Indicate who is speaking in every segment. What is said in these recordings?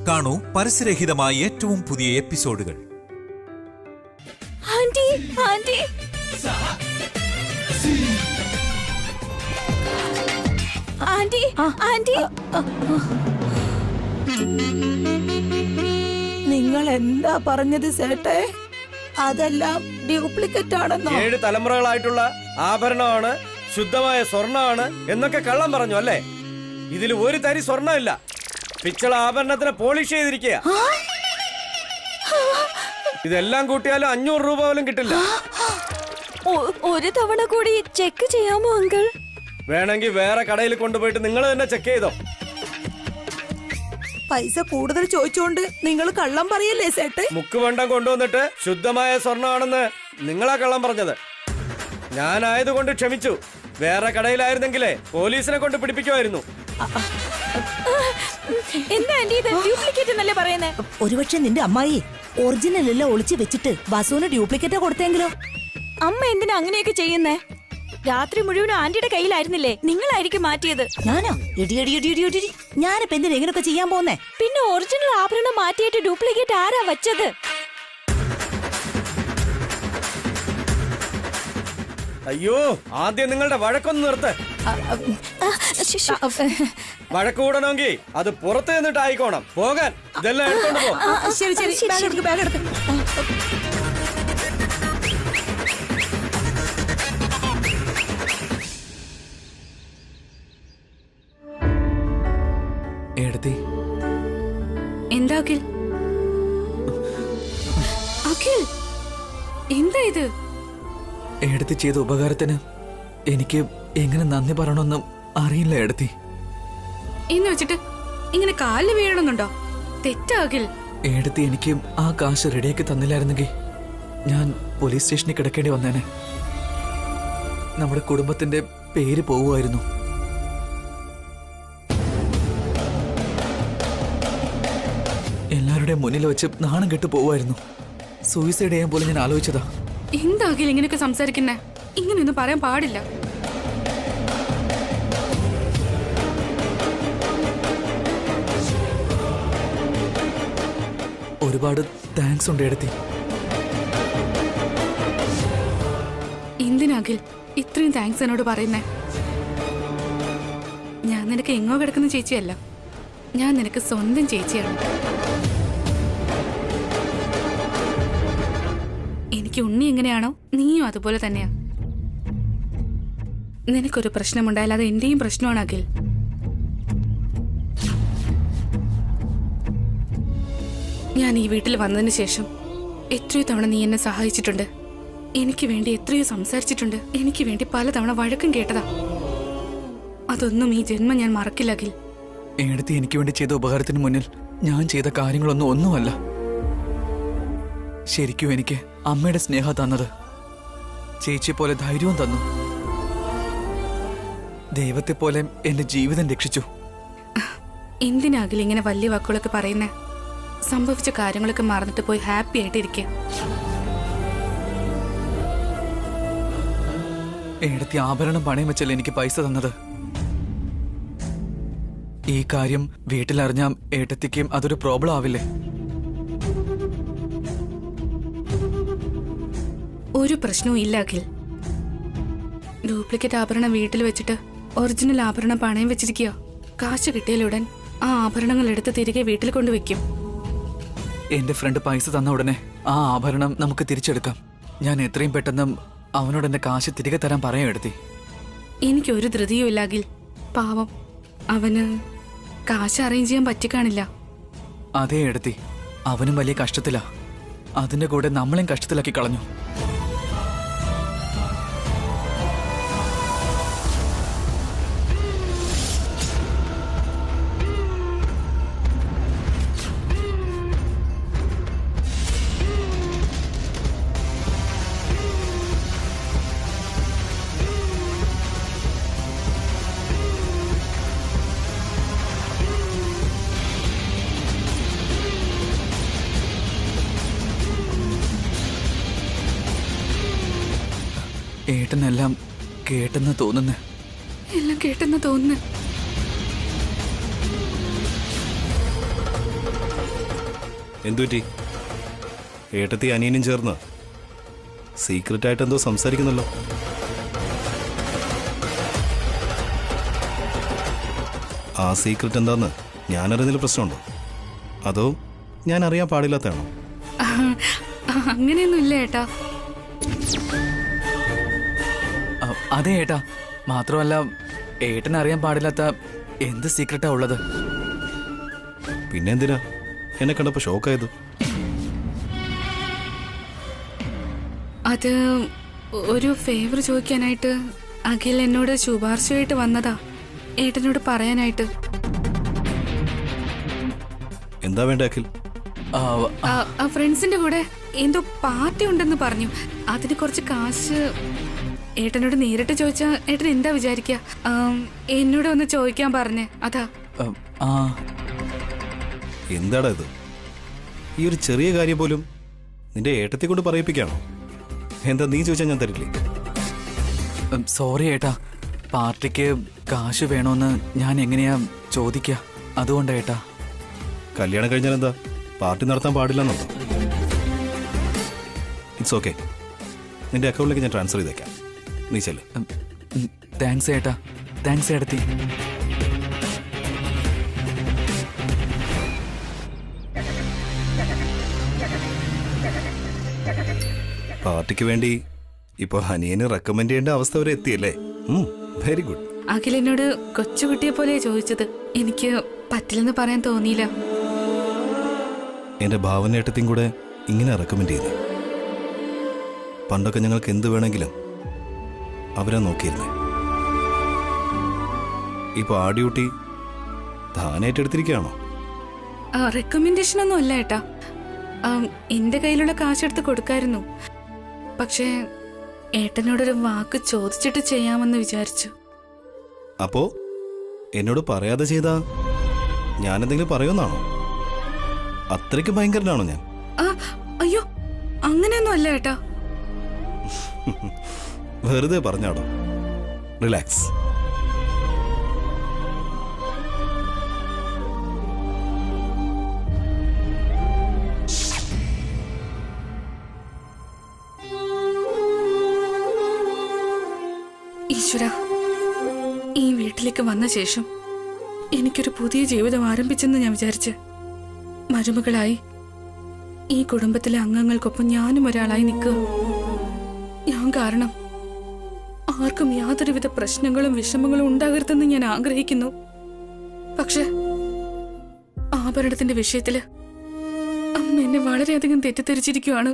Speaker 1: കാണൂ പരസ്യരഹിതമായ ഏറ്റവും പുതിയ എപ്പിസോഡുകൾ.
Speaker 2: ആന്റി ആന്റി ആന്റി ആന്റി
Speaker 3: നിങ്ങൾ എന്താ പറഞ്ഞത് സേട്ടെ? അതെല്ലാം ഡ്യൂപ്ലിക്കേറ്റ് ആണെന്നോ?
Speaker 4: 7 തലമുറകളായിട്ടുള്ള ആഭരണമാണ്, ശുദ്ധമായ സ്വർണ്ണമാണ് എന്നൊക്കെ കള്ളം പറഞ്ഞു അല്ലേ? ഇതിൽ ഒരു തരി സ്വർണ്ണമില്ല. പിച്ചള ആഭരണത്തിന് പോളിഷ് ചെയ്തിരിക്കുക. ഇതെല്ലാം കൂട്ടിയാലും 500 രൂപ പോലും കിട്ടില്ല.
Speaker 2: ഒരു തവണ കൂടി ചെക്ക് ചെയ്യാമോ അങ്കിൾ?
Speaker 4: വേണമെങ്കിൽ വേറെ കടയിൽ കൊണ്ടുപോയിട്ട് നിങ്ങൾ തന്നെ ചെക്ക് ചെയ്തോ.
Speaker 3: പൈസ കൂടുതൽ ചോദിച്ചോണ്ട് നിങ്ങൾ കള്ളം പറയല്ലേ സേട്ടെ?
Speaker 4: മുക്കുവണ്ടം കൊണ്ടുവന്നിട്ട് ശുദ്ധമായ സ്വർണ്ണമാണെന്ന് നിങ്ങളാ കള്ളം പറഞ്ഞത്. ഞാനായതുകൊണ്ട് ക്ഷമിച്ചു. വേറെ കടയിലായിരുന്നെങ്കിലേ പോലീസിനെ കൊണ്ട് പിടിപ്പിക്കുമായിരുന്നു.
Speaker 2: എന്താ ആന്റി ഇത് ഡ്യൂപ്ലിക്കേറ്റ് എന്നല്ലേ പറയുന്നേ?
Speaker 3: ഒരുപക്ഷെ നിന്റെ അമ്മായി ഒറിജിനൽ എല്ലാം ഒളിച്ചു വെച്ചിട്ട് വസുവിന് ഡ്യൂപ്ലിക്കേറ്റ് കൊടുത്തെങ്കിലോ?
Speaker 2: അമ്മ എന്തിനാ അങ്ങനെയൊക്കെ ചെയ്യുന്നേ? രാത്രി മുഴുവൻ ആന്റിയുടെ കയ്യിലായിരുന്നില്ലേ? നിങ്ങളായിരിക്കും മാറ്റിയത്.
Speaker 3: ഞാനോ? ഞാനിപ്പോ എന്തിനാ ഇങ്ങനൊക്കെ ചെയ്യാൻ പോന്നേ?
Speaker 2: പിന്നെ ഒറിജിനൽ ആഭരണം മാറ്റിയിട്ട് ഡ്യൂപ്ലിക്കേറ്റ് ആരാ വച്ചത്?
Speaker 4: അയ്യോ, ആദ്യം നിങ്ങളുടെ വഴക്കൊന്ന് നിർത്ത്. വഴക്ക് കൂടണമെങ്കിൽ അത് പുറത്ത് നിന്നിട്ട് ആയിക്കോണം. പോകാൻ ഇതെല്ലാം എടുത്തോണ്ട് പോ.
Speaker 3: ശരി ശരി, ബാഗ് എടുക്ക്.
Speaker 5: എന്താ അഖിൽ? അഖിൽ എന്താ ഇത്?
Speaker 6: എടുത്തി ചെയ്ത ഉപകാരത്തിന് എനിക്ക് എങ്ങനെ നന്ദി പറയണമെന്നും അറിയില്ല എടുത്തി.
Speaker 5: എന്ന് വെച്ചിട്ട് ഇങ്ങനെ കാലിൽ വീഴണമെന്നുണ്ടോ? തെറ്റാ അഖിൽ.
Speaker 6: എടുത്തി എനിക്ക് ആ കാശ് റെഡിയാക്കി തന്നില്ലായിരുന്നെങ്കിൽ ഞാൻ പോലീസ് സ്റ്റേഷനിൽ കിടക്കേണ്ടി വന്നേനെ. നമ്മുടെ കുടുംബത്തിന്റെ പേര് പോവുമായിരുന്നു. എല്ലാവരുടെയും മുന്നിൽ വെച്ച് നാണം കെട്ടു പോവായിരുന്നു. സൂയിസൈഡ് ചെയ്യാൻ പോലും ഞാൻ ആലോചിച്ചതാ.
Speaker 5: എന്താ അഖിൽ ഇങ്ങനെയൊക്കെ സംസാരിക്കുന്നേ? ഇങ്ങനെയൊന്നും പറയാൻ പാടില്ല.
Speaker 6: ഒരുപാട് താങ്ക്സ് ഉണ്ട് എടുത്തി.
Speaker 5: എന്തിനാ അഖിൽ ഇത്രയും താങ്ക്സ് എന്നോട് പറയുന്നേ? ഞാൻ നിനക്ക് എങ്ങോ കിടക്കുന്ന ചേച്ചിയല്ല, ഞാൻ നിനക്ക് സ്വന്തം ചേച്ചിയാണ്. എനിക്ക് ഉണ്ണി എങ്ങനെയാണോ നീയും അതുപോലെ തന്നെയാ. നിനക്കൊരു പ്രശ്നമുണ്ടായാൽ അത് എന്റെയും പ്രശ്നമാണ് അഖിൽ. ഞാൻ ഈ വീട്ടിൽ വന്നതിന് ശേഷം എത്രയോ തവണ നീ എന്നെ സഹായിച്ചിട്ടുണ്ട്. എനിക്ക് വേണ്ടി എത്രയോ സംസാരിച്ചിട്ടുണ്ട്. എനിക്ക് വേണ്ടി പലതവണ വഴക്കും കേട്ടതാ. അതൊന്നും ഈ ജന്മം ഞാൻ മറക്കില്ല അഖിൽ.
Speaker 6: എടുത്തി എനിക്ക് വേണ്ടി ചെയ്ത ഉപകാരത്തിന് മുന്നിൽ ഞാൻ ചെയ്ത കാര്യങ്ങളൊന്നും ഒന്നുമല്ല. ശരിക്കും എനിക്ക് അമ്മയുടെ സ്നേഹം തന്നത്. ചേച്ചിയെ പോലെ ധൈര്യവും തന്നു. ദൈവത്തെ പോലെ എന്റെ ജീവിതം രക്ഷിച്ചു.
Speaker 5: എന്തിനാകിൽ ഇങ്ങനെ വലിയ വാക്കുകളൊക്കെ പറയുന്നേ? സംഭവിച്ച കാര്യങ്ങളൊക്കെ മറന്നിട്ട് പോയി ഹാപ്പി ആയിട്ട് ഇരിക്കുക.
Speaker 6: എടുത്തി ആഭരണം പണയം വെച്ചല്ലേ എനിക്ക് പൈസ തന്നത്. ഈ കാര്യം വീട്ടിലറിഞ്ഞാൽ ഏട്ടത്തിക്കും അതൊരു പ്രോബ്ലം ആവില്ലേ?
Speaker 5: ഒരു പ്രശ്നവും ഇല്ല അഖിൽ. ഡ്യൂപ്ലിക്കേറ്റ് ആഭരണം വീട്ടിൽ വെച്ചിട്ട് ഒറിജിനൽ ആഭരണം പണയം വെച്ചിരിക്കുക. കാശ് കിട്ടിയാലുടൻ ആ ആഭരണങ്ങൾ എടുത്ത് തിരികെ വീട്ടിൽ കൊണ്ടുവയ്ക്കും.
Speaker 6: എന്റെ ഫ്രണ്ട് പൈസ തന്ന ഉടനെ ആ ആഭരണം നമുക്ക് തിരിച്ചെടുക്കാം. ഞാൻ എത്രയും പെട്ടെന്ന് അവനോട് എന്റെ കാശ് തിരികെ തരാൻ പറയാൻ എടുത്തി.
Speaker 5: എനിക്കൊരു ധൃതിയും ഇല്ല അഖിൽ. പാവം, അവന് കാശ് അറേഞ്ച് ചെയ്യാൻ പറ്റിക്കാണില്ല.
Speaker 6: അതേ എടുത്തി, അവനും വലിയ കഷ്ടത്തിലാ. അതിന്റെ കൂടെ നമ്മളെയും കഷ്ടത്തിലാക്കി കളഞ്ഞു. ഏട്ടനെല്ലാം കേട്ടെന്ന് തോന്നുന്നു.
Speaker 5: എല്ലാം കേട്ടെന്ന് തോന്നുന്നു.
Speaker 7: എന്തുപറ്റി? ഏട്ടത്തി അനിയനും ചേർന്ന് സീക്രട്ടായിട്ട് എന്തോ സംസാരിക്കുന്നല്ലോ. ആ സീക്രട്ട് എന്താന്ന് ഞാനറിയുന്നതിൽ പ്രശ്നമുണ്ടോ, അതോ ഞാൻ അറിയാൻ പാടില്ലാത്തതാണോ?
Speaker 5: അങ്ങനെയൊന്നും ഇല്ല ഏട്ടാ.
Speaker 6: അതെ ഏട്ടാ, മാത്രമല്ല ഏട്ടൻ അറിയാൻ പാടില്ലാത്ത എന്ത് സീക്രട്ടാ ഉള്ളത്?
Speaker 7: പിന്നെ എന്തിനാ എന്നെ കണ്ടപ്പോ ഷോക്കായത്?
Speaker 5: അത് ഒരു ഫേവർ ചോദിക്കാനായിട്ട് അഖിൽ എന്നോട് ശുപാർശയായിട്ട് വന്നതാ, ഏട്ടനോട് പറയാനായിട്ട്.
Speaker 7: എന്താ വേണ്ട അഖിൽ?
Speaker 5: ഫ്രണ്ട്സിന്റെ കൂടെ എന്തോ പാർട്ടി ഉണ്ടെന്ന് പറഞ്ഞു. അതിന് കുറച്ച് കാശ് ഏട്ടനോട് നേരിട്ട് ചോദിച്ചാ ഏട്ടൻ എന്താ വിചാരിക്ക? എന്നോട് ഒന്ന് ചോദിക്കാൻ പറഞ്ഞേ, അതാ.
Speaker 7: എന്താടാ ഇത്? ഈ ഒരു ചെറിയ കാര്യം പോലും നിന്റെ ഏട്ടത്തെ കൊണ്ട് പറയിപ്പിക്കാണോ? എന്താ നീ ചോദിച്ചാൽ ഞാൻ തരില്ലേ?
Speaker 6: സോറി ഏട്ടാ, പാർട്ടിക്ക് കാശ് വേണോന്ന് ഞാൻ എങ്ങനെയാ ചോദിക്ക? അതുകൊണ്ടാ ഏട്ടാ.
Speaker 7: കല്യാണം കഴിഞ്ഞാൽ എന്താ പാർട്ടി നടത്താൻ പാടില്ലെന്നുണ്ടോ? ഇറ്റ്സ് ഓക്കെ, നിന്റെ അക്കൗണ്ടിലേക്ക് ഞാൻ ട്രാൻസ്ഫർ ചെയ്തേക്കാം, നീ ചെല്ല്.
Speaker 6: താങ്ക്സ് ഏട്ടാ. താങ്ക്സ് ഏട്ടത്തി.
Speaker 7: പാർട്ടിക്ക് വേണ്ടി ഇപ്പൊ ഹനിയന് റെക്കമെൻഡ് ചെയ്യേണ്ട അവസ്ഥ വരെ എത്തിയല്ലേ? Very good.
Speaker 5: അഖിൽ എന്നോട് കൊച്ചുകുട്ടിയെ പോലെ ചോദിച്ചത്, എനിക്ക് പറ്റില്ലെന്ന് പറയാൻ തോന്നിയില്ല.
Speaker 7: എന്റെ ഭാവനേട്ടത്തെയും കൂടെ ഇങ്ങനെ റെക്കമെൻഡ് ചെയ്യുന്നു. പണ്ടൊക്കെ ഞങ്ങൾക്ക് എന്ത് വേണമെങ്കിലും അവരെ നോക്കിയിരുന്നേ. ഇപ്പൊ ആ ഡ്യൂട്ടി താനായിട്ടെടുത്തിരിക്കുകയാണോ?
Speaker 5: റെക്കമെൻഡേഷൻ ഒന്നും അല്ല ഏട്ടാ. എന്റെ കയ്യിലുള്ള കാശെടുത്ത് കൊടുക്കായിരുന്നു. പക്ഷേ ഏട്ടനോടൊരു വാക്ക് ചോദിച്ചിട്ട് ചെയ്യാമെന്ന് വിചാരിച്ചു.
Speaker 7: അപ്പോ എന്നോട് പറയാതെ ചെയ്താ ഞാനെന്തെങ്കിലും പറയുമെന്നാണോ? അത്രയ്ക്ക് ഭയങ്കരനാണോ ഞാൻ?
Speaker 5: അയ്യോ, അങ്ങനെയൊന്നും അല്ല ഏട്ടാ.
Speaker 7: വെറുതെ പറഞ്ഞാടോ. റിലാക്സ്.
Speaker 5: ഈശ്വര, ഈ വീട്ടിലേക്ക് വന്ന ശേഷം എനിക്കൊരു പുതിയ ജീവിതം ആരംഭിച്ചെന്ന് ഞാൻ വിചാരിച്ച്. മരുമകളായി ഈ കുടുംബത്തിലെ അംഗങ്ങൾക്കൊപ്പം ഞാനും ഒരാളായി നിൽക്കുക. ഞാൻ കാരണം ആർക്കും യാതൊരുവിധ പ്രശ്നങ്ങളും വിഷമങ്ങളും ഉണ്ടാകരുതെന്ന് ഞാൻ ആഗ്രഹിക്കുന്നു. പക്ഷെ ആഭരണത്തിന്റെ വിഷയത്തില് അമ്മ എന്നെ വളരെയധികം തെറ്റിദ്ധരിച്ചിരിക്കുകയാണ്.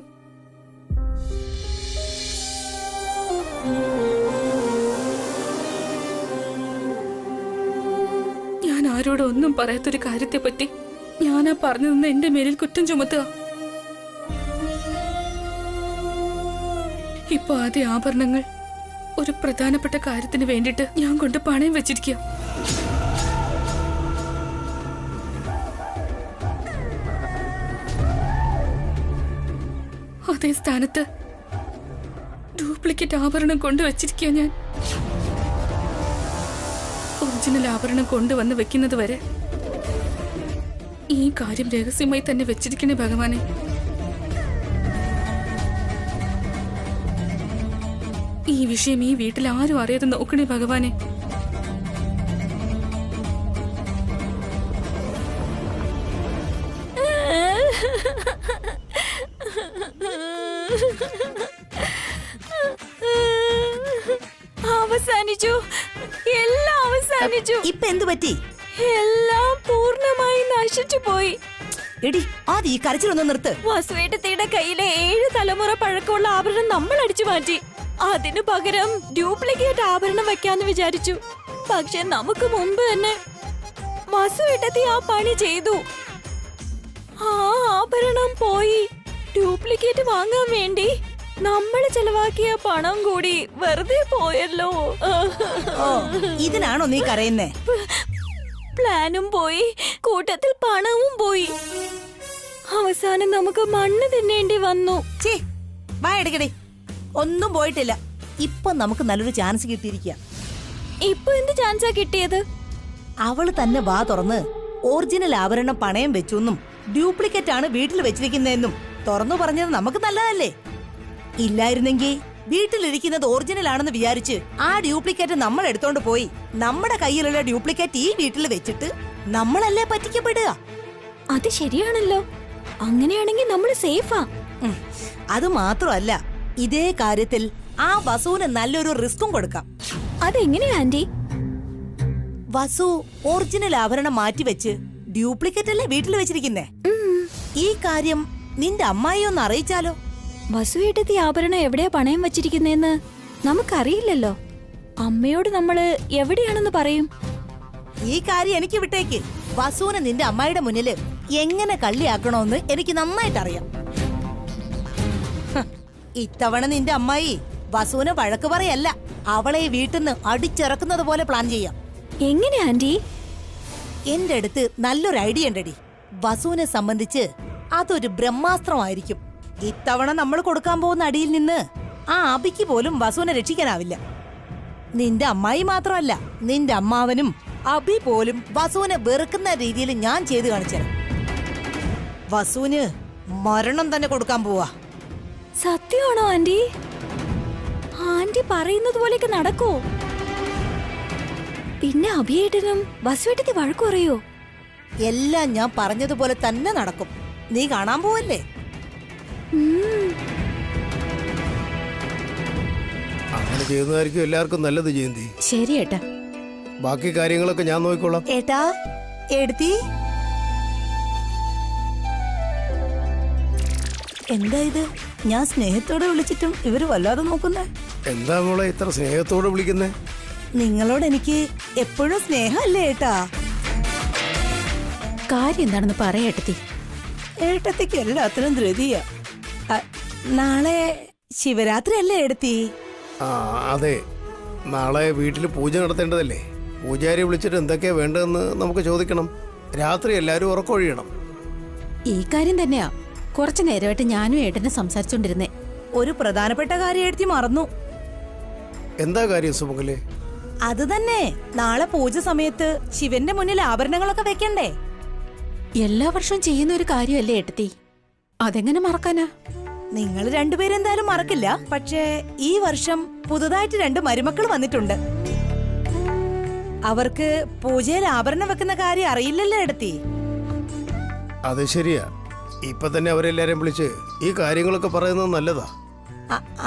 Speaker 5: ഞാൻ ആരോടും ഒന്നും പറയാത്തൊരു കാര്യത്തെ പറ്റി ഞാനാ പറഞ്ഞതെന്ന് എന്റെ മേലിൽ കുറ്റം ചുമത്തുക. ഇപ്പൊ ആദ്യ ആഭരണങ്ങൾ ഒരു പ്രധാനപ്പെട്ട കാര്യത്തിന് വേണ്ടിട്ട് ഞാൻ കൊണ്ട് പണയം വെച്ചിരിക്കുക. അതേ സ്ഥാനത്ത് ഡ്യൂപ്ലിക്കേറ്റ് ആഭരണം കൊണ്ടുവച്ചിരിക്കുക ഞാൻ. ഒറിജിനൽ ആഭരണം കൊണ്ടുവന്ന് വെക്കുന്നത് വരെ ഈ കാര്യം രഹസ്യമായി തന്നെ വെച്ചിരിക്കണേ ഭഗവാനെ. ഈ വിഷയം ഈ വീട്ടിൽ ആരും അറിയാതെ നോക്കണേ ഭഗവാനെ.
Speaker 2: അവസാനിച്ചു, എല്ലാം അവസാനിച്ചു.
Speaker 3: ഇപ്പൊ എന്തു പറ്റി?
Speaker 2: എല്ലാം പൂർണ്ണമായി നശിച്ചു പോയി.
Speaker 3: എടി, ആദ്യം ഈ കരച്ചിലൊന്ന് നിർത്ത്.
Speaker 2: വസുവേട്ടത്തിയുടെ കയ്യിലെ 7 തലമുറ പഴക്കമുള്ള ആഭരണം നമ്മൾ അടിച്ചു മാറ്റി. അതിനു പകരം ഡ്യൂപ്ലിക്കേറ്റ് ആഭരണം വെക്കാന്ന് വിചാരിച്ചു. പക്ഷെ നമുക്ക് മുമ്പ് തന്നെ വസുവേട്ടത്തി ആ പണി ചെയ്തു. ആ ആഭരണം പോയി. ഡ്യൂപ്ലിക്കേറ്റ് വാങ്ങാൻ വേണ്ടി നമ്മൾ ചെലവാക്കിയ പണം കൂടി വെറുതെ പോയല്ലോ.
Speaker 3: ഇതിനാണോ നീ കരയുന്നേ?
Speaker 2: പ്ലാനും പോയി, കൂട്ടത്തിൽ പണവും പോയി. അവസാനം നമുക്ക് മണ്ണ് തിന്നേണ്ടി വന്നു.
Speaker 3: വാ എടുക്കടി. ഒന്നും പോയിട്ടില്ല. ഇപ്പൊ നമുക്ക് നല്ലൊരു ചാൻസ് കിട്ടിയിരിക്കുക.
Speaker 2: ഇപ്പൊ എന്ത് ചാൻസാ കിട്ടിയത്?
Speaker 3: അവള് തന്നെ വാ തുറന്ന് ഒറിജിനൽ ആഭരണം പണയം വെച്ചെന്നും ഡ്യൂപ്ലിക്കേറ്റ് ആണ് വീട്ടിൽ വെച്ചിരിക്കുന്നതെന്നും തുറന്നു പറഞ്ഞത് നമുക്ക് നല്ലതല്ലേ? ഇല്ലായിരുന്നെങ്കിൽ വീട്ടിലിരിക്കുന്നത് ഒറിജിനൽ ആണെന്ന് വിചാരിച്ച് ആ ഡ്യൂപ്ലിക്കേറ്റ് നമ്മൾ എടുത്തോണ്ട് പോയി നമ്മുടെ കയ്യിലുള്ള ഡ്യൂപ്ലിക്കേറ്റ് ഈ വീട്ടിൽ വെച്ചിട്ട് നമ്മളല്ലേ പറ്റിക്കപ്പെടുക?
Speaker 2: അത് ശരിയാണല്ലോ. അങ്ങനെയാണെങ്കിൽ നമ്മൾ സേഫാ.
Speaker 3: ഉം. അത് മാത്രമല്ല, ഇതേ കാര്യത്തിൽ ആ വസുവിന് നല്ലൊരു റിസ്കും കൊടുക്കാം.
Speaker 2: അതെങ്ങനെയാ ആന്റി?
Speaker 3: വസു ഒറിജിനൽ ആഭരണം മാറ്റിവെച്ച് ഡ്യൂപ്ലിക്കേറ്റ് അല്ലേ വീട്ടിൽ വെച്ചിരിക്കുന്നേ. ഈ കാര്യം നിന്റെ അമ്മായി ഒന്ന് അറിയിച്ചാലോ?
Speaker 2: വസുവേട്ടത്തി ആഭരണം എവിടെയാ പണയം വച്ചിരിക്കുന്നേന്ന് നമുക്കറിയില്ലല്ലോ. അമ്മയോട് നമ്മള് എവിടെയാണെന്ന് പറയും.
Speaker 3: ഈ കാര്യം എനിക്ക് വിട്ടേക്ക്. വസുവിനെ നിന്റെ അമ്മായിയുടെ മുന്നില് എങ്ങനെ കള്ളിയാക്കണോന്ന് എനിക്ക് നന്നായിട്ട് അറിയാം. ഇത്തവണ നിന്റെ അമ്മായി വസുവിനെ വഴക്ക് പറയല്ല, അവളെ വീട്ടിൽ നിന്ന് അടിച്ചിറക്കുന്നത് പോലെ പ്ലാൻ ചെയ്യാം.
Speaker 2: എങ്ങനെ ആന്റി?
Speaker 3: എന്റെ അടുത്ത് നല്ലൊരു ഐഡിയ ഉണ്ടടി. വസുവിനെ സംബന്ധിച്ച് അതൊരു ബ്രഹ്മാസ്ത്രമായിരിക്കും. ഇത്തവണ നമ്മൾ കൊടുക്കാൻ പോകുന്ന അടിയിൽ നിന്ന് ആ അബിക്ക് പോലും വസുവിനെ രക്ഷിക്കാനാവില്ല. നിന്റെ അമ്മായി മാത്രമല്ല, നിന്റെ അമ്മാവനും അബി പോലും വസുവിനെ വെറുക്കുന്ന രീതിയിൽ ഞാൻ ചെയ്തു കാണിച്ചത്. വസുവിന് മരണം തന്നെ കൊടുക്കാൻ പോവാ.
Speaker 2: സത്യമാണോ ആന്റി? ആന്റി പറയുന്നത് പോലെയൊക്കെ നടക്കോ? പിന്നെ അഭിയേട്ടനും വസുവേട്ടത്തി വഴക്കു പറയോ?
Speaker 3: എല്ലാം ഞാൻ പറഞ്ഞതുപോലെ തന്നെ നടക്കും. നീ കാണാൻ പോവല്ലേ?
Speaker 8: അങ്ങനെ ചെയ്യുന്നതായിരിക്കും എല്ലാവർക്കും നല്ലത്. ജയന്തി,
Speaker 2: ശരി ഏട്ടാ.
Speaker 8: ബാക്കി കാര്യങ്ങളൊക്കെ ഞാൻ നോക്കിക്കോളാം.
Speaker 3: ഏട്ടാ, എടുത്തി എന്താ ഇത്? ഞാൻ സ്നേഹത്തോടെ വിളിച്ചിട്ടും ഇവര് വല്ലാതെ നോക്കുന്നേ.
Speaker 8: എന്താ മോളെ ഇത്ര സ്നേഹത്തോടെ വിളിക്കുന്നേ?
Speaker 3: നിങ്ങളോട് എനിക്ക് എപ്പോഴും സ്നേഹമല്ലേ ഏട്ടാ?
Speaker 2: കാര്യം എന്താണെന്ന് പറയേട്ടത്തി.
Speaker 3: ഏട്ടത്തിക്ക് എല്ലാത്തിനും ധൃതിയാ. നാളെ ശിവരാത്രി അല്ലേ എടുത്തി?
Speaker 8: ആ അതെ, നാളെ വീട്ടിൽ പൂജ നടത്തേണ്ടതല്ലേ. പൂജാരി വിളിച്ചിട്ട് എന്തൊക്കെയാ വേണ്ടതെന്ന് നമുക്ക് ചോദിക്കണം. രാത്രി എല്ലാവരും ഉറക്കൊഴിയണം.
Speaker 2: ഈ കാര്യം തന്നെയാ കുറച്ചു നേരമായിട്ട് ഞാനും ഏട്ടനെ സംസാരിച്ചോണ്ടിരുന്നേ.
Speaker 3: ഒരു പ്രധാനപ്പെട്ട കാര്യം എടുത്തി മറന്നു.
Speaker 8: എന്താ കാര്യം സുമംഗലേ?
Speaker 3: അത് തന്നെ, നാളെ പൂജ സമയത്ത് ശിവന്റെ മുന്നിൽ ആഭരണങ്ങളൊക്കെ വെക്കണ്ടേ?
Speaker 2: എല്ലാ വർഷവും ചെയ്യുന്ന ഒരു കാര്യമല്ലേ ഏട്ടത്തി, അതെങ്ങനെ മറക്കാനാ?
Speaker 3: നിങ്ങൾ രണ്ടുപേരും എന്തായാലും മറക്കില്ല. പക്ഷേ ഈ വർഷം പുതുതായിട്ട് 2 മരുമക്കൾ വന്നിട്ടുണ്ട്. അവർക്ക് പൂജയിൽ ആഭരണം വെക്കുന്ന കാര്യം അറിയില്ലല്ലോ എടുത്തി.
Speaker 8: അത് ശരിയാ. ഇപ്പൊ തന്നെ അവരെല്ലാരും വിളിച്ച് ഈ കാര്യങ്ങളൊക്കെ പറയുന്നത് നല്ലതാ.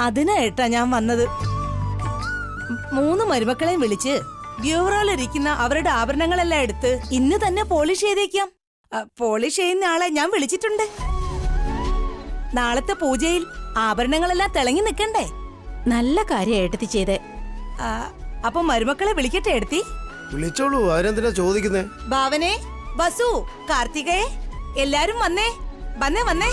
Speaker 3: അതിനാ ഏട്ടാ ഞാൻ വന്നത്. 3 മരുമക്കളെയും വിളിച്ച് ബ്യൂറോയിലിരിക്കുന്ന അവരുടെ ആഭരണങ്ങളെല്ലാം എടുത്ത് ഇന്ന് തന്നെ പോളിഷ് ചെയ്തേക്കാം. പോളിഷ് ചെയ്യുന്ന ആളെ ഞാൻ വിളിച്ചിട്ടുണ്ട്. നാളത്തെ പൂജയിൽ ആഭരണങ്ങളെല്ലാം തിളങ്ങി നിൽക്കണ്ടേ?
Speaker 2: നല്ല കാര്യം ഏട്ടത്തി ചെയ്തേ.
Speaker 3: അപ്പൊ മരുമക്കളെ വിളിക്കട്ടെ എടുത്തി?
Speaker 8: വിളിച്ചോളൂ, ആരെന്തിനാ ചോദിക്കുന്നേ?
Speaker 3: ഭാവനെ, ബസു, കാർത്തികയെ എല്ലാരും വന്നേ. വന്നേ വന്നേ.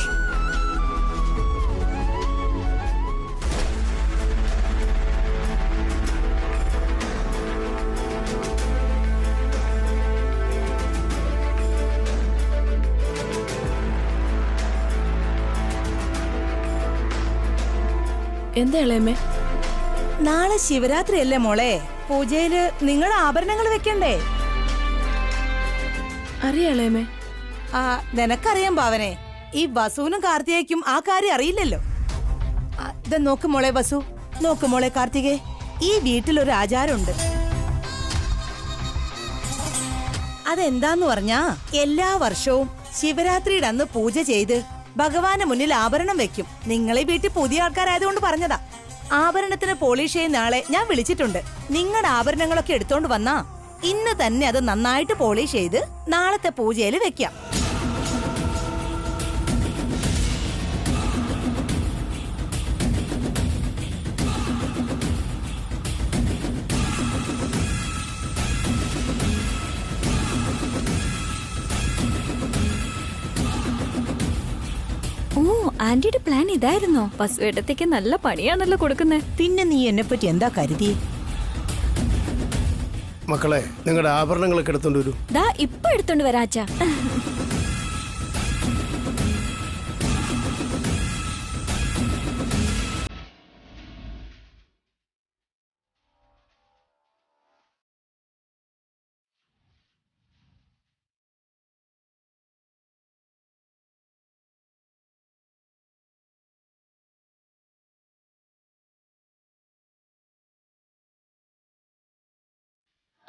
Speaker 2: എന്താ ഇളയമ്മേ?
Speaker 3: നാളെ ശിവരാത്രി അല്ലേ മോളെ? പൂജയില് നിങ്ങളുടെ ആഭരണങ്ങൾ വെക്കണ്ടേ?
Speaker 2: അറിയാളേമേ.
Speaker 3: നിനക്കറിയാം ഭാവനെ, ഈ വസുവിനും കാർത്തികയ്ക്കും ആ കാര്യം അറിയില്ലല്ലോ. ഇത് നോക്ക് മോളെ വസു, നോക്ക് മോളെ കാർത്തികേ, ഈ വീട്ടിലൊരു ആചാരമുണ്ട്. അതെന്താന്ന് പറഞ്ഞാ, എല്ലാ വർഷവും ശിവരാത്രിയുടെ അന്ന് പൂജ ചെയ്ത് ഭഗവാന് മുന്നിൽ ആഭരണം വെക്കും. നിങ്ങളെ വീട്ടിൽ പുതിയ ആൾക്കാരായതുകൊണ്ട് പറഞ്ഞതാ. ആഭരണത്തിന് പോളിഷ് ചെയ്യുന്ന ആളെ ഞാൻ വിളിച്ചിട്ടുണ്ട്. നിങ്ങളുടെ ആഭരണങ്ങളൊക്കെ എടുത്തോണ്ട് വന്നാ ഇന്ന് തന്നെ അത് നന്നായിട്ട് പോളിഷ് ചെയ്ത് നാളത്തെ പൂജയിൽ വെക്കാം.
Speaker 2: ഓ, ആന്റിയുടെ പ്ലാൻ ഇതായിരുന്നോ? വസുവേട്ടത്തേക്ക് നല്ല പണിയാണല്ലോ കൊടുക്കുന്നേ.
Speaker 3: പിന്നെ നീ എന്നെ പറ്റി എന്താ കരുതി?
Speaker 8: മക്കളെ, നിങ്ങളുടെ ആഭരണങ്ങളൊക്കെ എടുത്തോണ്ട് വരൂ.
Speaker 2: ദാ ഇപ്പൊ എടുത്തോണ്ട് വരാച്ചാ.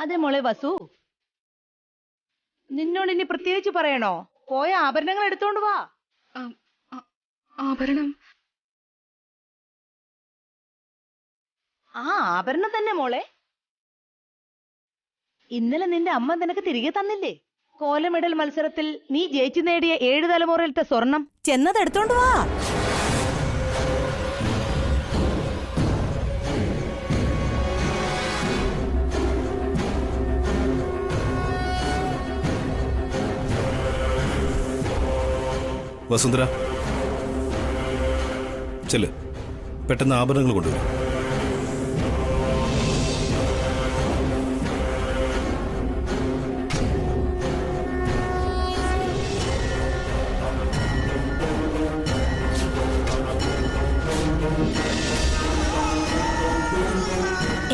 Speaker 3: അതെ മോളെ വസു, നിന്നോട് ഇനി പ്രത്യേകിച്ച് പറയണോ? പോയ ആഭരണങ്ങൾ എടുത്തോണ്ട് വാ.
Speaker 5: ആഭരണം?
Speaker 3: ആഭരണം തന്നെ മോളെ. ഇന്നലെ നിന്റെ അമ്മ നിനക്ക് തിരികെ തന്നില്ലേ? കോലമെഡൽ മത്സരത്തിൽ നീ ജയിച്ചു നേടിയ 7 തലമുറയിലത്തെ സ്വർണം. ചെന്നത് എടുത്തോണ്ട് വാ.
Speaker 7: വസുന്ധര, ചെല്ല്, പെട്ടെന്ന് ആഭരണങ്ങൾ കൊണ്ടുവരും.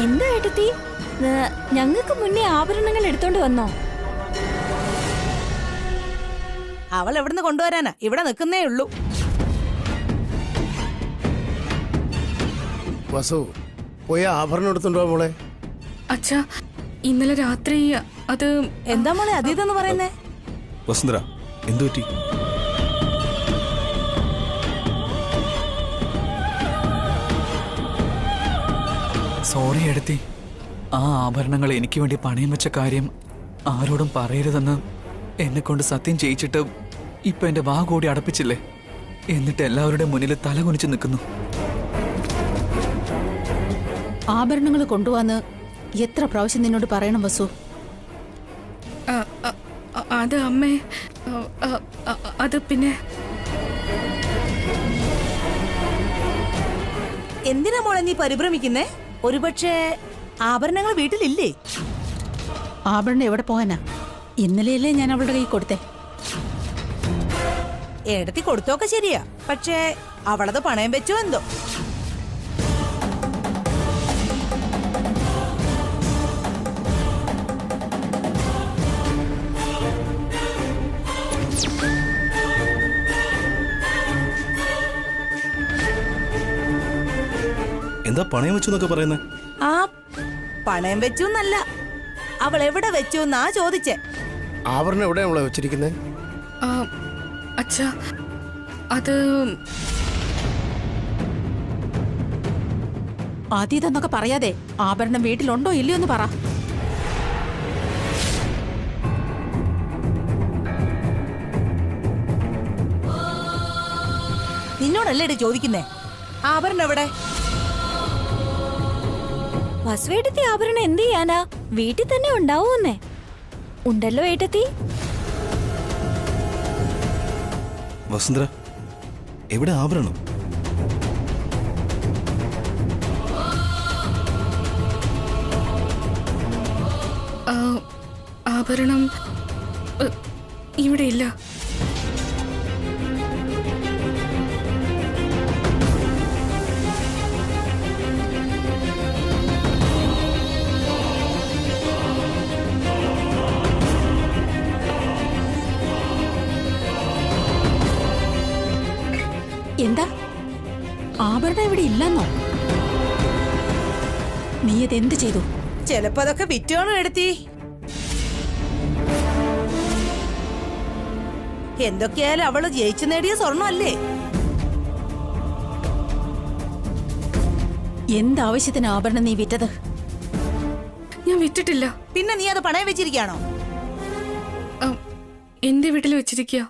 Speaker 2: എന്താ ഏട്ടത്തി, ഞങ്ങൾക്ക് മുന്നേ ആഭരണങ്ങൾ എടുത്തോണ്ട് വന്നോ?
Speaker 3: അവൾ എവിടുന്ന് കൊണ്ടുവരാനാ? ഇവിടെ നിൽക്കുന്നേ ഉള്ളൂ.
Speaker 8: വസു, പോയ ആഭരണം എടുത്തുണ്ടോ മോളെ?
Speaker 5: അച്ഛാ, ഇന്നലെ രാത്രി അത്...
Speaker 3: എന്താ മോളെ അതീതെന്ന് പറയുന്നേ?
Speaker 7: വസുന്ധര, എന്തു പറ്റി?
Speaker 6: സോറി എടുത്തി, ആ ആഭരണങ്ങൾ എനിക്ക് വേണ്ടി പണയം വെച്ച കാര്യം ആരോടും പറയരുതെന്ന് എന്നെ കൊണ്ട് സത്യം ചെയ്യിച്ചിട്ട് ഇപ്പൊ എന്റെ വാ കൂടി അടപ്പിച്ചില്ലേ. എന്നിട്ട് എല്ലാവരുടെ മുന്നിൽ തല കുനിച്ച് നിൽക്കുന്നു.
Speaker 9: ആഭരണങ്ങൾ കൊണ്ടുവന്ന് എത്ര പ്രാവശ്യം നിന്നോട് പറയണം വസു?
Speaker 5: അത് അമ്മേ, അത് പിന്നെ...
Speaker 3: എന്തിനാ മോളെ നീ പരിഭ്രമിക്കുന്നേ? ഒരുപക്ഷെ ആഭരണങ്ങൾ വീട്ടിലില്ലേ?
Speaker 9: ആഭരണം എവിടെ പോകാനാ? ഇന്നലെയല്ലേ ഞാൻ അവളുടെ കൈ കൊടുത്തേ.
Speaker 3: എടുത്തി കൊടുത്തൊക്കെ ശരിയാ, പക്ഷേ അവളത് പണയം വെച്ചോ എന്തോ.
Speaker 7: എന്താ പണയം വെച്ചു എന്നൊക്കെ പറയുന്നേ?
Speaker 3: ആ, പണയം വെച്ചു എന്നല്ല, അവൾ എവിടെ വെച്ചു എന്നാ ചോദിച്ചേ.
Speaker 8: ആഭരണം എവിടെയാ നമ്മളെ വെച്ചിരിക്കുന്നത്?
Speaker 5: അച്ഛാ, അത്...
Speaker 9: അതീതെന്നൊക്കെ പറയാതെ ആഭരണം വീട്ടിലുണ്ടോ ഇല്ലയോ എന്ന് പറ.
Speaker 3: നിന്നോടല്ലേ ചോദിക്കുന്നേ ആഭരണം എവിടെ?
Speaker 2: വസുവേട്ടത്തി ആഭരണം എന്ത് ചെയ്യാനാ? വീട്ടിൽ തന്നെ ഉണ്ടാവൂന്നേ. ഉണ്ടല്ലോ ഏട്ടത്തി.
Speaker 7: വസുന്ധര, എവിടെ ആഭരണം?
Speaker 5: ആഭരണം ഇവിടെ ഇല്ല.
Speaker 9: എന്താ? ആഭരണം ഇവിടെ ഇല്ലെന്നോ? നീ അതെന്ത് ചെയ്തു?
Speaker 3: ചിലപ്പോ അതൊക്കെ വിറ്റോണോ എടുത്തി? എന്തൊക്കെയായാലും അവള് ജയിച്ചു നേടിയ സ്വർണ്ണം അല്ലേ?
Speaker 9: എന്താവശ്യത്തിന് ആഭരണം നീ വിറ്റത്?
Speaker 5: ഞാൻ വിറ്റിട്ടില്ല.
Speaker 3: പിന്നെ നീ അത് പണയം വെച്ചിരിക്കുകയാണോ?
Speaker 5: എന്റെ വീട്ടിൽ വെച്ചിരിക്കുക.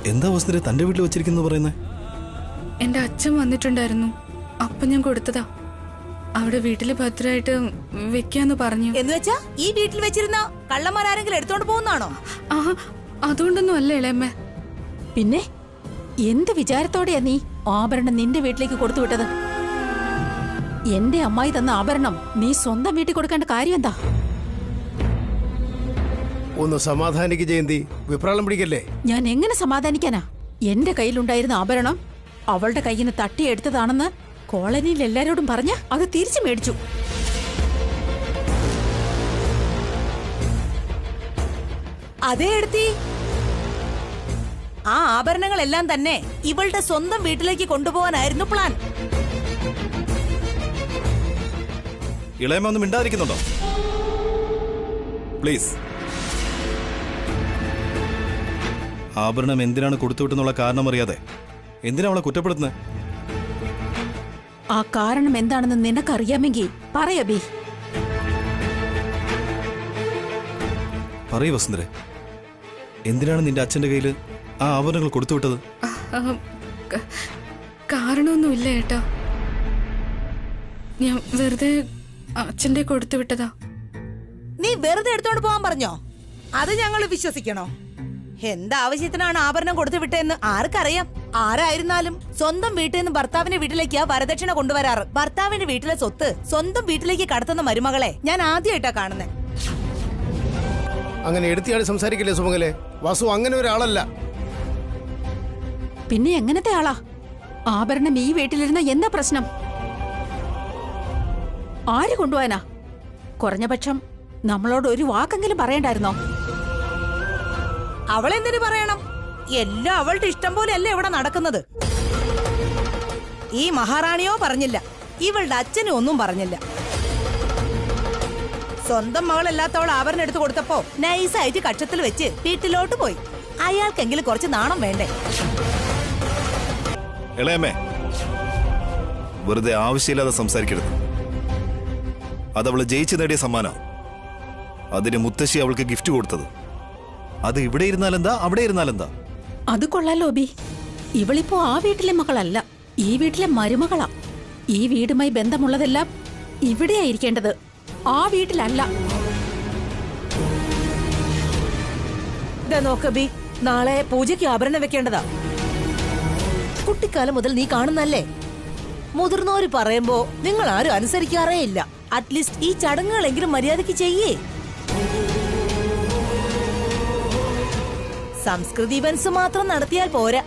Speaker 7: എന്താ വസുന്ധര തന്റെ വീട്ടിൽ വെച്ചിരിക്കുന്നു പറയുന്നേ?
Speaker 5: എന്റെ അച്ഛൻ വന്നിട്ടുണ്ടായിരുന്നു, അപ്പൊ ഞാൻ കൊടുത്തതാ. അവിടെ വീട്ടില് ഭദ്രമായിട്ട് വെക്കാന്ന് പറഞ്ഞു.
Speaker 3: എന്ന് വെച്ചാ ഈ വീട്ടിൽ വെച്ചിരുന്ന കള്ളന്മാരാരെങ്കിലും എടുത്തോണ്ട് പോകുന്നാണോ?
Speaker 5: അതുകൊണ്ടൊന്നും അല്ല ഇളയമ്മ.
Speaker 9: പിന്നെ എന്ത് വിചാരത്തോടെയാ നീ ആഭരണം നിന്റെ വീട്ടിലേക്ക് കൊടുത്തു വിട്ടത്? എന്റെ അമ്മായി തന്ന ആഭരണം നീ സ്വന്തം വീട്ടിൽ കൊടുക്കേണ്ട കാര്യം എന്താ?
Speaker 8: ഒന്ന് സമാധാനിക്ക് ജയന്തി, വിപ്രാളം പിടിക്കല്ലേ.
Speaker 9: ഞാൻ എങ്ങനെ സമാധാനിക്കാനാ? എന്റെ കയ്യിലുണ്ടായിരുന്ന ആഭരണം അവളുടെ കയ്യിൽ നിന്ന് തട്ടിയെടുത്തതാണെന്ന് കോളനിയിൽ എല്ലാരോടും പറഞ്ഞ് അത് തിരിച്ചു മേടിച്ചു.
Speaker 3: അതേ എടുത്തി. ആ ആഭരണങ്ങളെല്ലാം തന്നെ ഇവളുടെ സ്വന്തം വീട്ടിലേക്ക് കൊണ്ടുപോകാനായിരുന്നു പ്ലാൻ.
Speaker 7: ഇളയമ്മ ഒന്നും മിണ്ടാതിരിക്കുന്നുണ്ടോ? പ്ലീസ്. ആഭരണം എന്തിനാണ് കൊടുത്തുവിട്ടെന്നുള്ള കാരണം അറിയാതെ എന്തിനാ അവളെ കുറ്റപ്പെടുത്തുന്നത്?
Speaker 9: ആ കാരണം എന്താണെന്ന് നിനക്കറിയാമെങ്കിൽ പറയബി.
Speaker 7: പറയൂ വസുന്ധരെ, എന്തിനാണ് നിന്റെ അച്ഛന്റെ കയ്യിൽ ആ ആഭരണങ്ങൾ കൊടുത്തുവിട്ടത്?
Speaker 5: കാരണമൊന്നുമില്ല ഏട്ടാ, ഞാൻ വെറുതെ അച്ഛന്റെ കൊടുത്തു വിട്ടതാ.
Speaker 3: നീ വെറുതെ എടുത്തോണ്ട് പോകാൻ പറഞ്ഞോ? അത് ഞങ്ങൾ വിശ്വസിക്കണോ? എന്താവശ്യത്തിനാണ് ആഭരണം കൊടുത്തു വിട്ടതെന്ന് ആർക്കറിയാം? ആരായിരുന്നാലും സ്വന്തം വീട്ടിൽ നിന്ന് ഭർത്താവിന്റെ വീട്ടിലേക്ക് വരദക്ഷിണ കൊണ്ടുവരാറ്. ഭർത്താവിന്റെ വീട്ടിലെ സ്വത്ത് സ്വന്തം വീട്ടിലേക്ക് കടത്തുന്ന മരുമകളെ ഞാൻ ആദ്യമായിട്ടാ കാണുന്നത്.
Speaker 8: അങ്ങനെ എടുത്തിയാടി സംസാരിക്കില്ലേ സുമംഗലെ? വസു അങ്ങനെ ഒരാളല്ല.
Speaker 9: പിന്നെ എങ്ങനത്തെ ആളാ? ആഭരണം ഈ വീട്ടിലിരുന്ന എന്താ പ്രശ്നം? ആര് കൊണ്ടുപോവാനാ? കുറഞ്ഞപക്ഷം നമ്മളോട് ഒരു വാക്കെങ്കിലും പറയണ്ടായിരുന്നോ?
Speaker 3: അവളെന്തിനു പറയണം? എല്ലാം അവളുടെ ഇഷ്ടം പോലെയല്ലേ ഇവിടെ നടക്കുന്നത്. ഈ മഹാറാണിയോ പറഞ്ഞില്ല, ഇവളുടെ അച്ഛനും ഒന്നും പറഞ്ഞില്ല. സ്വന്തം മകളല്ലാത്തവൾ ആഭരണം എടുത്തു കൊടുത്തപ്പോ നൈസായിട്ട് കക്ഷത്തിൽ വെച്ച് വീട്ടിലോട്ട് പോയി. അയാൾക്കെങ്കിലും കുറച്ച് നാണം വേണ്ടേ?
Speaker 7: ഇളയമ്മേ, വെറുതെ ആവശ്യമില്ലാതെ സംസാരിക്കരുത്. അതവള് ജയിച്ചു നേടിയ സമ്മാനം. അതിന് മുത്തശ്ശി അവൾക്ക് ഗിഫ്റ്റ് കൊടുത്തത്. അത് ഇവിടെ ഇരുന്നാലെന്താ, അവിടെ ഇരുന്നാലെന്താ?
Speaker 9: അത് കൊള്ളാലോ ബി. ഇവളിപ്പോ ആ വീട്ടിലെ മകളല്ല, ഈ വീട്ടിലെ മരുമകളാ. ഈ വീടുമായി ബന്ധമുള്ളതെല്ലാം ഇവിടെയായിരിക്കേണ്ടത്, ആ വീട്ടിലല്ല.
Speaker 3: നോക്ക ബി, നാളെ പൂജയ്ക്ക് ആഭരണം വെക്കേണ്ടതാ. കുട്ടിക്കാലം മുതൽ നീ കാണുന്നല്ലേ? മുതിർന്നവര് പറയുമ്പോ നിങ്ങൾ ആരും അനുസരിക്കാറേ ഇല്ല. അറ്റ്ലീസ്റ്റ് ഈ ചടങ്ങുകളെങ്കിലും മര്യാദയ്ക്ക് ചെയ്യേ. സംസ്കൃതി ഇവന്റ്സ് മാത്രം നടത്തിയാൽ പോരാ,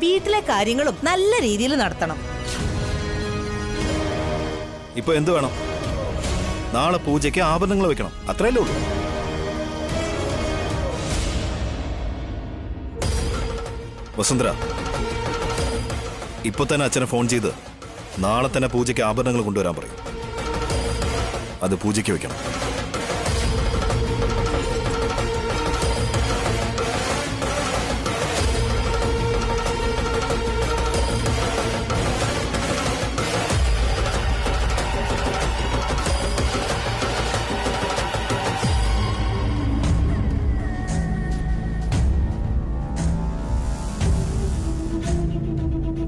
Speaker 3: വീട്ടിലെ കാര്യങ്ങളും നല്ല രീതിയിൽ നടത്തണം.
Speaker 7: ഇപ്പൊ എന്ത് വേണം? നാളെ പൂജയ്ക്ക് ആഭരണങ്ങൾ വെക്കണം, അത്രയല്ലേ ഉള്ളൂ. വസുന്ധര, ഇപ്പൊ തന്നെ അച്ഛനെ ഫോൺ ചെയ്ത് നാളെ തന്നെ പൂജയ്ക്ക് ആഭരണങ്ങൾ കൊണ്ടുവരാൻ പറയും. അത് പൂജയ്ക്ക് വെക്കണം.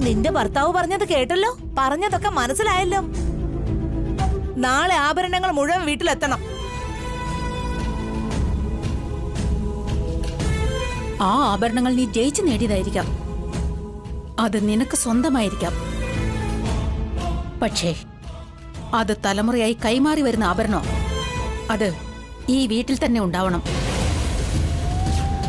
Speaker 3: നിന്റെ ഭർത്താവ് പറഞ്ഞത് കേട്ടല്ലോ, പറഞ്ഞതൊക്കെ മനസ്സിലായല്ലോ. നാളെ ആഭരണങ്ങൾ മുഴുവൻ വീട്ടിലെത്തണം.
Speaker 9: ആ ആഭരണങ്ങൾ നീ ജയിച്ചു നേടിയതായിരിക്കാം, അത് നിനക്ക് സ്വന്തമായിരിക്കാം. പക്ഷേ അത് തലമുറയായി കൈമാറി വരുന്ന ആഭരണോ, അത് ഈ വീട്ടിൽ തന്നെ ഉണ്ടാവണം.